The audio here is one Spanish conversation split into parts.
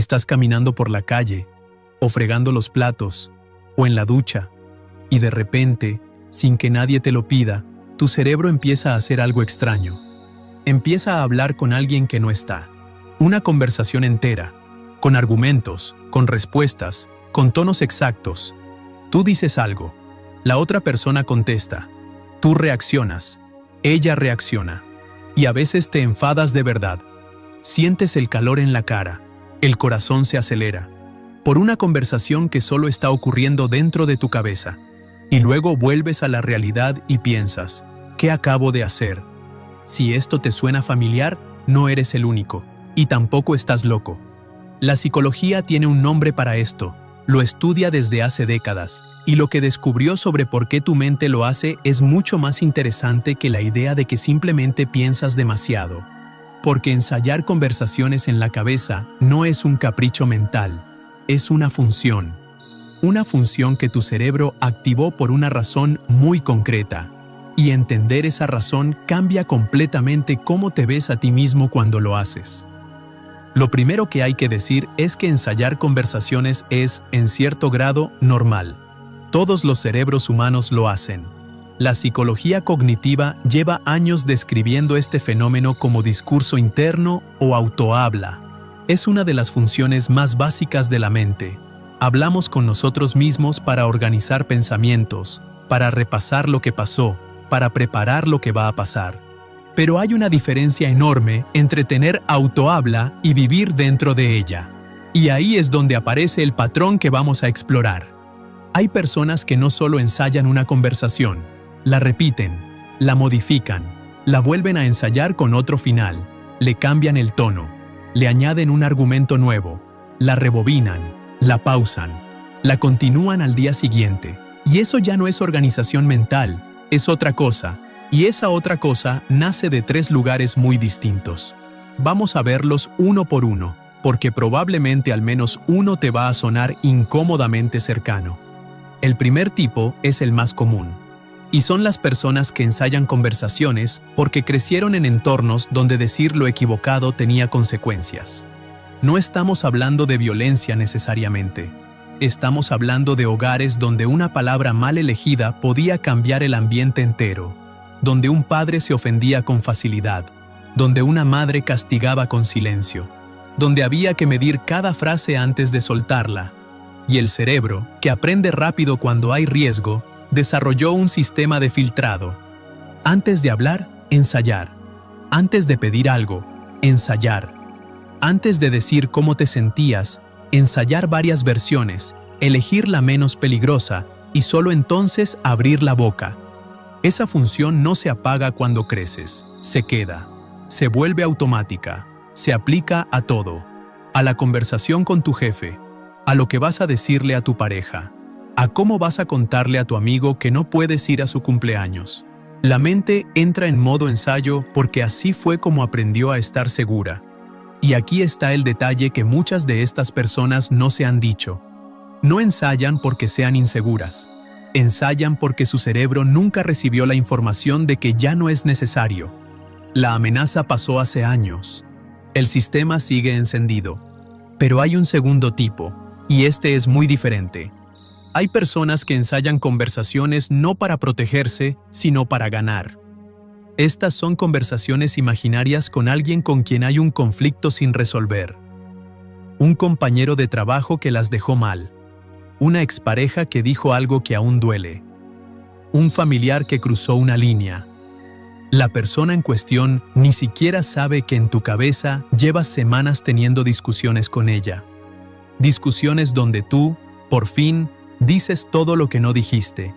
Estás caminando por la calle, o fregando los platos, o en la ducha, y de repente, sin que nadie te lo pida, tu cerebro empieza a hacer algo extraño. Empieza a hablar con alguien que no está. Una conversación entera, con argumentos, con respuestas, con tonos exactos. Tú dices algo, la otra persona contesta, tú reaccionas, ella reacciona, y a veces te enfadas de verdad. Sientes el calor en la cara, el corazón se acelera, por una conversación que solo está ocurriendo dentro de tu cabeza. Y luego vuelves a la realidad y piensas, ¿qué acabo de hacer? Si esto te suena familiar, no eres el único, y tampoco estás loco. La psicología tiene un nombre para esto, lo estudia desde hace décadas, y lo que descubrió sobre por qué tu mente lo hace es mucho más interesante que la idea de que simplemente piensas demasiado. Porque ensayar conversaciones en la cabeza no es un capricho mental, es una función. Una función que tu cerebro activó por una razón muy concreta. Y entender esa razón cambia completamente cómo te ves a ti mismo cuando lo haces. Lo primero que hay que decir es que ensayar conversaciones es, en cierto grado, normal. Todos los cerebros humanos lo hacen. La psicología cognitiva lleva años describiendo este fenómeno como discurso interno o autohabla. Es una de las funciones más básicas de la mente. Hablamos con nosotros mismos para organizar pensamientos, para repasar lo que pasó, para preparar lo que va a pasar. Pero hay una diferencia enorme entre tener autohabla y vivir dentro de ella. Y ahí es donde aparece el patrón que vamos a explorar. Hay personas que no solo ensayan una conversación, la repiten, la modifican, la vuelven a ensayar con otro final, le cambian el tono, le añaden un argumento nuevo, la rebobinan, la pausan, la continúan al día siguiente. Y eso ya no es organización mental, es otra cosa. Y esa otra cosa nace de 3 lugares muy distintos. Vamos a verlos uno por uno, porque probablemente al menos uno te va a sonar incómodamente cercano. El primer tipo es el más común. Y son las personas que ensayan conversaciones porque crecieron en entornos donde decir lo equivocado tenía consecuencias. No estamos hablando de violencia necesariamente. Estamos hablando de hogares donde una palabra mal elegida podía cambiar el ambiente entero, donde un padre se ofendía con facilidad, donde una madre castigaba con silencio, donde había que medir cada frase antes de soltarla. Y el cerebro, que aprende rápido cuando hay riesgo, desarrolló un sistema de filtrado. Antes de hablar, ensayar. Antes de pedir algo, ensayar. Antes de decir cómo te sentías, ensayar varias versiones, elegir la menos peligrosa y solo entonces abrir la boca. Esa función no se apaga cuando creces, se queda, se vuelve automática, se aplica a todo, a la conversación con tu jefe, a lo que vas a decirle a tu pareja, a cómo vas a contarle a tu amigo que no puedes ir a su cumpleaños. La mente entra en modo ensayo porque así fue como aprendió a estar segura. Y aquí está el detalle que muchas de estas personas no se han dicho. No ensayan porque sean inseguras. Ensayan porque su cerebro nunca recibió la información de que ya no es necesario. La amenaza pasó hace años. El sistema sigue encendido. Pero hay un segundo tipo, y este es muy diferente. Hay personas que ensayan conversaciones no para protegerse, sino para ganar. Estas son conversaciones imaginarias con alguien con quien hay un conflicto sin resolver. Un compañero de trabajo que las dejó mal. Una expareja que dijo algo que aún duele. Un familiar que cruzó una línea. La persona en cuestión ni siquiera sabe que en tu cabeza llevas semanas teniendo discusiones con ella. Discusiones donde tú, por fin, dices todo lo que no dijiste.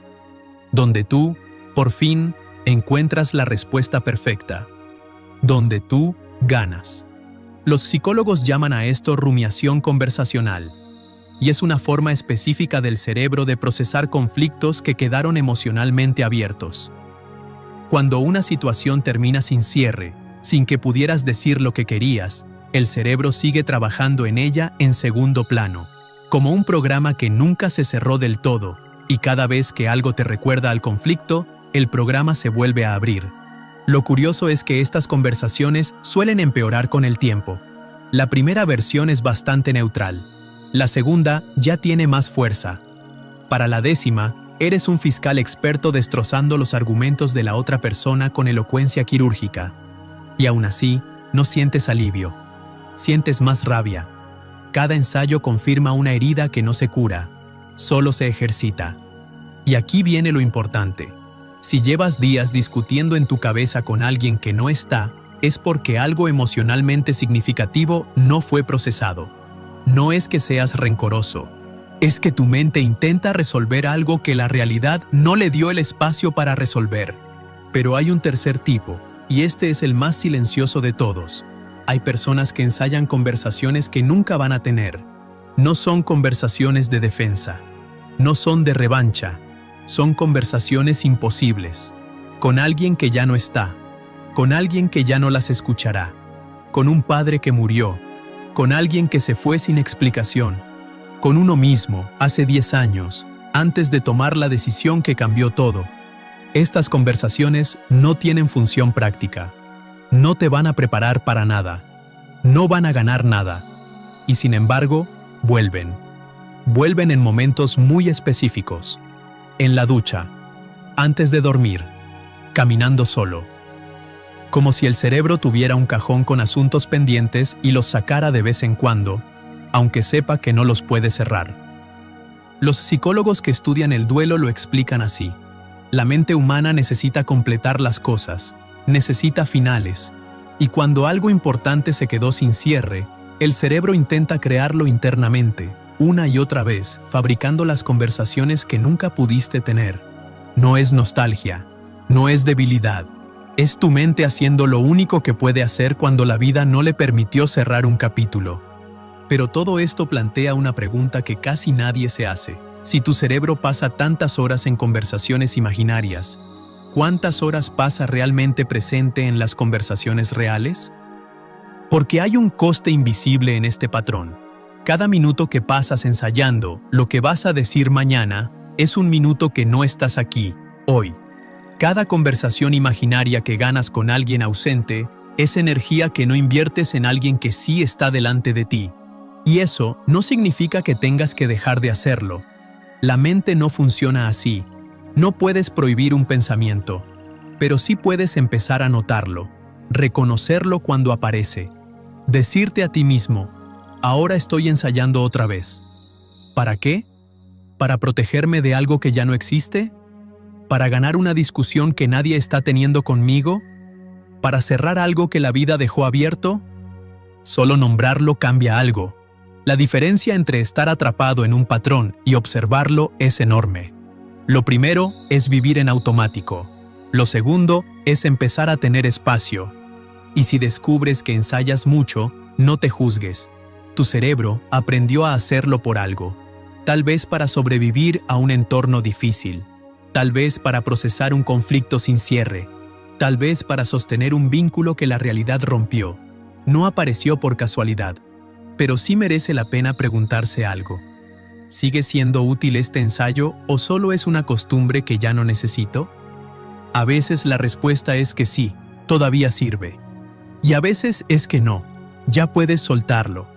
Donde tú, por fin, encuentras la respuesta perfecta. Donde tú ganas. Los psicólogos llaman a esto rumiación conversacional. Y es una forma específica del cerebro de procesar conflictos que quedaron emocionalmente abiertos. Cuando una situación termina sin cierre, sin que pudieras decir lo que querías, el cerebro sigue trabajando en ella en segundo plano, como un programa que nunca se cerró del todo, y cada vez que algo te recuerda al conflicto, el programa se vuelve a abrir. Lo curioso es que estas conversaciones suelen empeorar con el tiempo. La primera versión es bastante neutral. La segunda ya tiene más fuerza. Para la décima, eres un fiscal experto destrozando los argumentos de la otra persona con elocuencia quirúrgica. Y aún así, no sientes alivio. Sientes más rabia. Cada ensayo confirma una herida que no se cura, solo se ejercita. Y aquí viene lo importante. Si llevas días discutiendo en tu cabeza con alguien que no está, es porque algo emocionalmente significativo no fue procesado. No es que seas rencoroso. Es que tu mente intenta resolver algo que la realidad no le dio el espacio para resolver. Pero hay un tercer tipo, y este es el más silencioso de todos. Hay personas que ensayan conversaciones que nunca van a tener. No son conversaciones de defensa. No son de revancha. Son conversaciones imposibles. Con alguien que ya no está. Con alguien que ya no las escuchará. Con un padre que murió. Con alguien que se fue sin explicación. Con uno mismo, hace 10 años, antes de tomar la decisión que cambió todo. Estas conversaciones no tienen función práctica. No te van a preparar para nada. No van a ganar nada. Y sin embargo, vuelven. Vuelven en momentos muy específicos. En la ducha. Antes de dormir. Caminando solo. Como si el cerebro tuviera un cajón con asuntos pendientes y los sacara de vez en cuando, aunque sepa que no los puede cerrar. Los psicólogos que estudian el duelo lo explican así. La mente humana necesita completar las cosas, necesita finales, y cuando algo importante se quedó sin cierre, el cerebro intenta crearlo internamente, una y otra vez, fabricando las conversaciones que nunca pudiste tener. No es nostalgia, no es debilidad, es tu mente haciendo lo único que puede hacer cuando la vida no le permitió cerrar un capítulo. Pero todo esto plantea una pregunta que casi nadie se hace. Si tu cerebro pasa tantas horas en conversaciones imaginarias, ¿cuántas horas pasa realmente presente en las conversaciones reales? Porque hay un coste invisible en este patrón. Cada minuto que pasas ensayando lo que vas a decir mañana es un minuto que no estás aquí, hoy. Cada conversación imaginaria que ganas con alguien ausente es energía que no inviertes en alguien que sí está delante de ti. Y eso no significa que tengas que dejar de hacerlo. La mente no funciona así. No puedes prohibir un pensamiento, pero sí puedes empezar a notarlo, reconocerlo cuando aparece, decirte a ti mismo, ahora estoy ensayando otra vez. ¿Para qué? ¿Para protegerme de algo que ya no existe? ¿Para ganar una discusión que nadie está teniendo conmigo? ¿Para cerrar algo que la vida dejó abierto? Solo nombrarlo cambia algo. La diferencia entre estar atrapado en un patrón y observarlo es enorme. Lo primero es vivir en automático. Lo segundo es empezar a tener espacio. Y si descubres que ensayas mucho, no te juzgues. Tu cerebro aprendió a hacerlo por algo. Tal vez para sobrevivir a un entorno difícil. Tal vez para procesar un conflicto sin cierre. Tal vez para sostener un vínculo que la realidad rompió. No apareció por casualidad. Pero sí merece la pena preguntarse algo. ¿Sigue siendo útil este ensayo o solo es una costumbre que ya no necesito? A veces la respuesta es que sí, todavía sirve. Y a veces es que no, ya puedes soltarlo.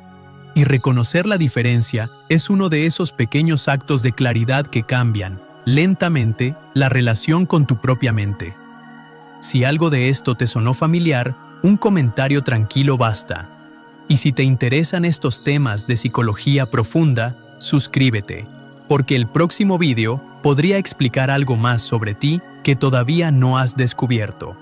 Y reconocer la diferencia es uno de esos pequeños actos de claridad que cambian, lentamente, la relación con tu propia mente. Si algo de esto te sonó familiar, un comentario tranquilo basta. Y si te interesan estos temas de psicología profunda, suscríbete, porque el próximo vídeo podría explicar algo más sobre ti que todavía no has descubierto.